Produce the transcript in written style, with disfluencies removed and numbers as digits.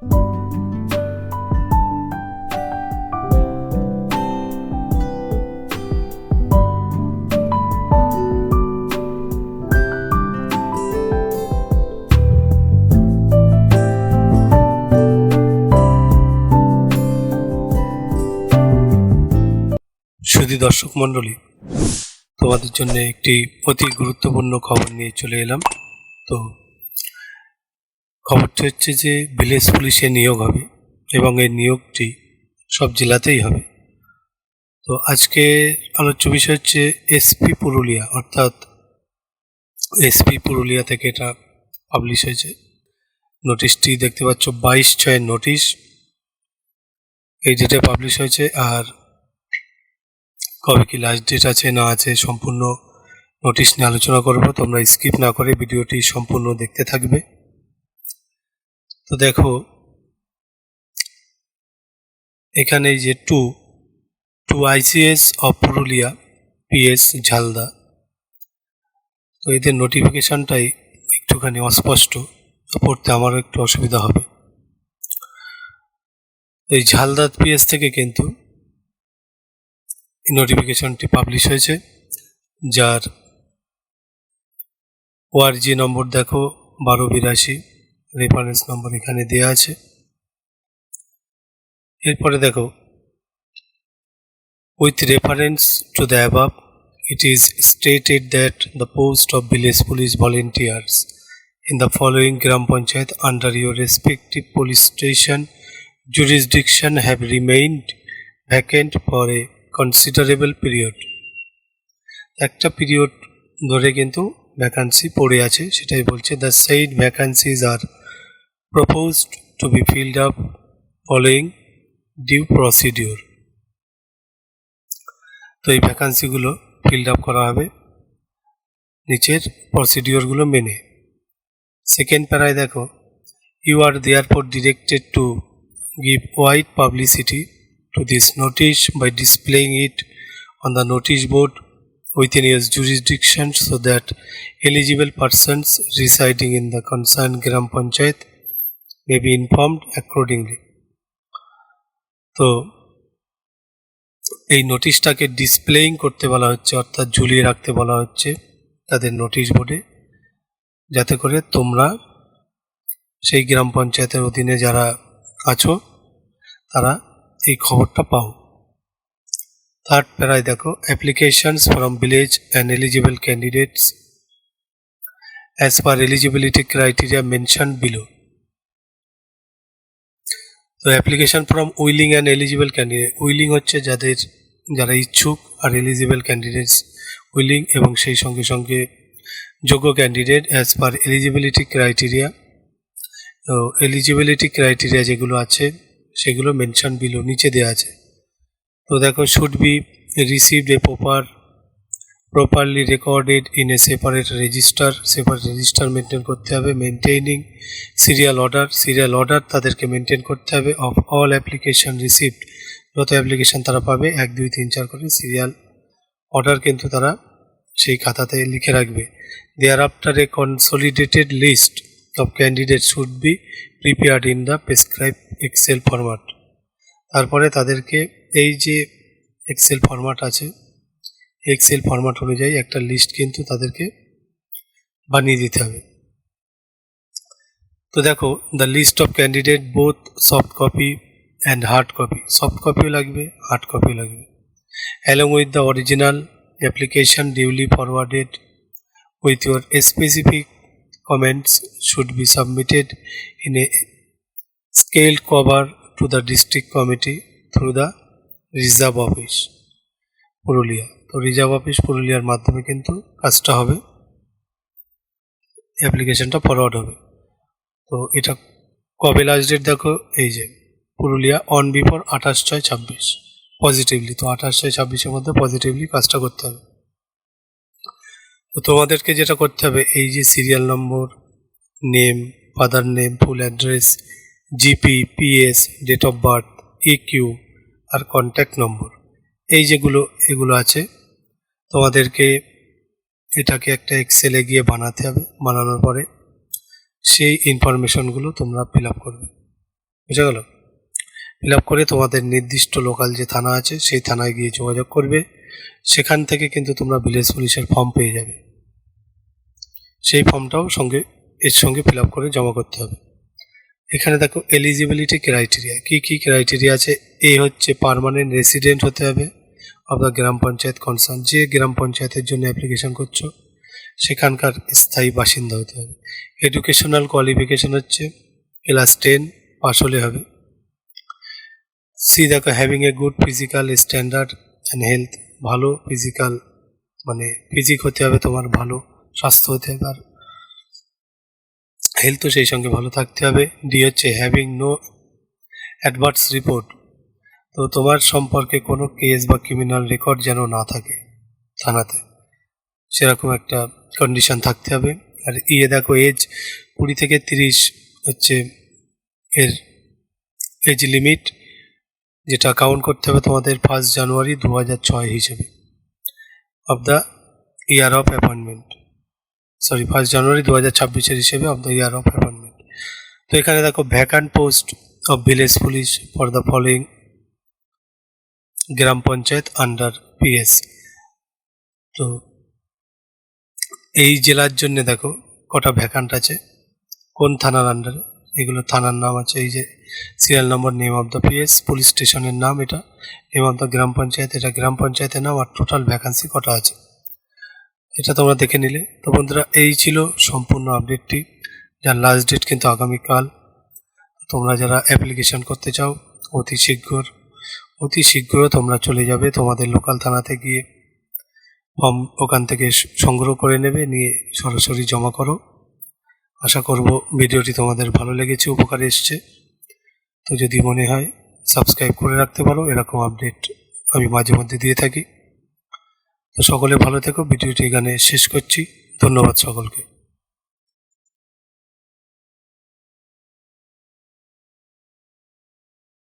সুধী দর্শক মণ্ডলী, তোমাদের জন্য একটি অতি গুরুত্বপূর্ণ খবর নিয়ে চলে এলাম। তো খবরটি হচ্ছে যে ভিলেজ পুলিশে নিয়োগ হবে এবং এই নিয়োগটি সব জেলাতেই হবে। তো আজকে আলোচ্য বিষয় হচ্ছে এসপি পুরুলিয়া, অর্থাৎ এসপি পুরুলিয়া থেকে এটা পাবলিশ হয়েছে। নোটিশটি দেখতে পাচ্ছ 22/6 নোটিশ, এই ডেটে পাবলিশ হয়েছে। আর কবে কি লাস্ট ডেট আছে না আছে সম্পূর্ণ নোটিশ নিয়ে আলোচনা করব। তোমরা স্কিপ না করে ভিডিওটি সম্পূর্ণ দেখতে থাকবে। তো দেখো এখানে যে to ICs of Purulia PS Jhalda, তো এদের নোটিফিকেশনটাই একটুখানি অস্পষ্ট, পড়তে আমারও একটু অসুবিধা হবে। এই ঝালদা পিএস থেকে কিন্তু নোটিফিকেশনটি পাবলিশ হয়েছে, যার ওআরজি নম্বর দেখো 1282, রেফারেন্স নম্বর এখানে দেওয়া আছে। এরপরে দেখো, with reference to the above it is stated that the post of village police volunteers in the following gram panchayat under your respective police station jurisdiction have remained vacant for a considerable period. একটা period ধরে কিন্তু vacancy পড়ে আছে, সেটাই বলছে। The said vacancies are proposed to be filled up following due procedure. তো এই ভ্যাকান্সিগুলো filled up করা হবে নিচের প্রসিডিওরগুলো মেনে। সেকেন্ড প্যারায় দেখো, you are therefore directed to give wide publicity to this notice by displaying it on the notice board within your jurisdiction so that eligible persons residing in the concerned gram panchayat may be informed accordingly. তো এই নোটিশটাকে displaying করতে বলা হচ্ছে, অর্থাৎ ঝুলিয়ে রাখতে বলা হচ্ছে তাদের নোটিশ বোর্ডে, যাতে করে তোমরা সেই গ্রাম পঞ্চায়েতের অধীনে যারা আছো তারা এই খবরটা পাও। থার্ড প্যারায় দেখো, applications from village and eligible candidates as per eligibility criteria mention below. তো application from willing and eligible candidate, willing হচ্ছে যারা ইচ্ছুক, আর এলিজিবল ক্যান্ডিডেটস উইলিং এবং সেই সঙ্গে সঙ্গে যোগ্য candidate as per eligibility criteria. তো এলিজিবিলিটি ক্রাইটেরিয়া যেগুলো আছে সেগুলো মেনশন বিলো নিচে দেওয়া আছে। তো দেখো, should be received a properly recorded in a separate register maintain করতে হবে। মেনটেনিং সিরিয়াল অর্ডার তাদেরকে মেনটেন করতে হবে অফ অল অ্যাপ্লিকেশন রিসিভড, যত অ্যাপ্লিকেশন তারা পাবে 1 2 3 4 করে সিরিয়াল অর্ডার কিন্তু তারা সেই খাতাতে লিখে রাখবে। Thereafter a consolidated list of candidate should be prepared in the prescribe excel format. তারপরে তাদেরকে এই যে এক্সেল ফরম্যাট আছে, এক্সেল ফরম্যাট অনুযায়ী একটা লিস্ট কিন্তু তাদেরকে বানিয়ে দিতে হবে। তো দেখো, the list of candidate both soft copy and hard copy, soft কপিও লাগবে, হার্ড কপিও লাগবে, along with the original application duly forwarded with your specific comments should be submitted in a sealed cover to the district committee through the reserve office Purulia. তো reserve office পুরুলিয়ার মাধ্যমে কিন্তু কাজটা হবে, অ্যাপ্লিকেশনটা ফরওয়ার্ড হবে। তো এটা কবে লাস্ট ডেট দেখো, এই যে পুরুলিয়া অন বিফোর 28/6/26 পজিটিভলি। তো 28/6/26-এর মধ্যে পজিটিভলি কাজটা করতে হবে। তো তোমাদেরকে যেটা করতে হবে, এই যে serial number, name, father name, full address, GP, PS, date of birth, EQ আর কন্ট্যাক্ট নম্বর, এই এগুলো আছে, তোমাদেরকে এটাকে একটা এক্সেলে গিয়ে বানাতে হবে। বানানোর পরে সেই ইনফরমেশনগুলো তোমরা ফিল আপ করবে। বুঝে গেল? ফিল আপ করে তোমাদের নির্দিষ্ট লোকাল যে থানা আছে সেই থানায় গিয়ে যোগাযোগ করবে। সেখান থেকে কিন্তু তোমরা ভিলেজ পুলিশের ফর্ম পেয়ে যাবে। সেই ফর্মটাও এর সঙ্গে ফিল আপ করে জমা করতে হবে। এখানে দেখো এলিজিবিলিটি ক্রাইটেরিয়া, কি কি ক্রাইটেরিয়া আছে। হচ্ছে পার্মানেন্ট রেসিডেন্ট হতে হবে of the gram panchayat concern, যে গ্রাম পঞ্চায়েতের জন্য অ্যাপ্লিকেশন করছো সেখানকার স্থায়ী বাসিন্দা হতে হবে। এডুকেশনাল কোয়ালিফিকেশন হচ্ছে ক্লাস 10 পাস হলে হবে। দেখো having a good physical standard and health, ভালো ফিজিক্যাল মানে ফিজিক হতে হবে তোমার, ভালো স্বাস্থ্য হতে হবে, আর হেলথও সেই সঙ্গে ভালো থাকতে হবে। হচ্ছে হ্যাভিং নো অ্যাডভার্স রিপোর্ট, তো তোমার সম্পর্কে কোনো কেস বা ক্রিমিনাল রেকর্ড যেন না থাকে থানাতে, সেরকম একটা কন্ডিশন থাকতে হবে। আর দেখো এজ 20 থেকে 30 হচ্ছে এর এজ লিমিট, যেটা কাউন্ট করতে হবে তোমাদের 1 জানুয়ারি 2006 হিসেবে of the year of appointment, 1 জানুয়ারি 2026 হিসেবে of the year of appointment. তো এখানে দেখো vacant post of village police for the following gram panchayat under PS। তো এই জেলার জন্য দেখো কটা ভ্যাকান্ট আছে, কোন থানার আন্ডারে, এগুলো থানার নাম আছে, এই যে serial number, name of the PS, police স্টেশনের নাম, এটা নেম অফ দ্য গ্রাম পঞ্চায়েত, এটা গ্রাম পঞ্চায়েতের নাম, আর টোটাল ভ্যাকান্সি কটা আছে এটা তোমরা দেখে নিলে। তো বন্ধুরা এই ছিল সম্পূর্ণ আপডেটটি, যার লাস্ট ডেট কিন্তু আগামীকাল। তোমরা যারা অ্যাপ্লিকেশন করতে চাও অতি শীঘ্র তোমরা চলে যাবে তোমাদের লোকাল থানাতে গিয়ে ফর্ম ওখান থেকে সংগ্রহ করে নেবে, নিয়ে সরাসরি জমা করো। আশা করব ভিডিওটি তোমাদের ভালো লেগেছে, উপকারে এসছে। তো যদি মনে হয় সাবস্ক্রাইব করে রাখতে পারো, এরকম আপডেট আমি মাঝে মধ্যে দিয়ে থাকি। তো সকলে ভালো থেকো, ভিডিওটি এখানে শেষ করছি। ধন্যবাদ সকলকে।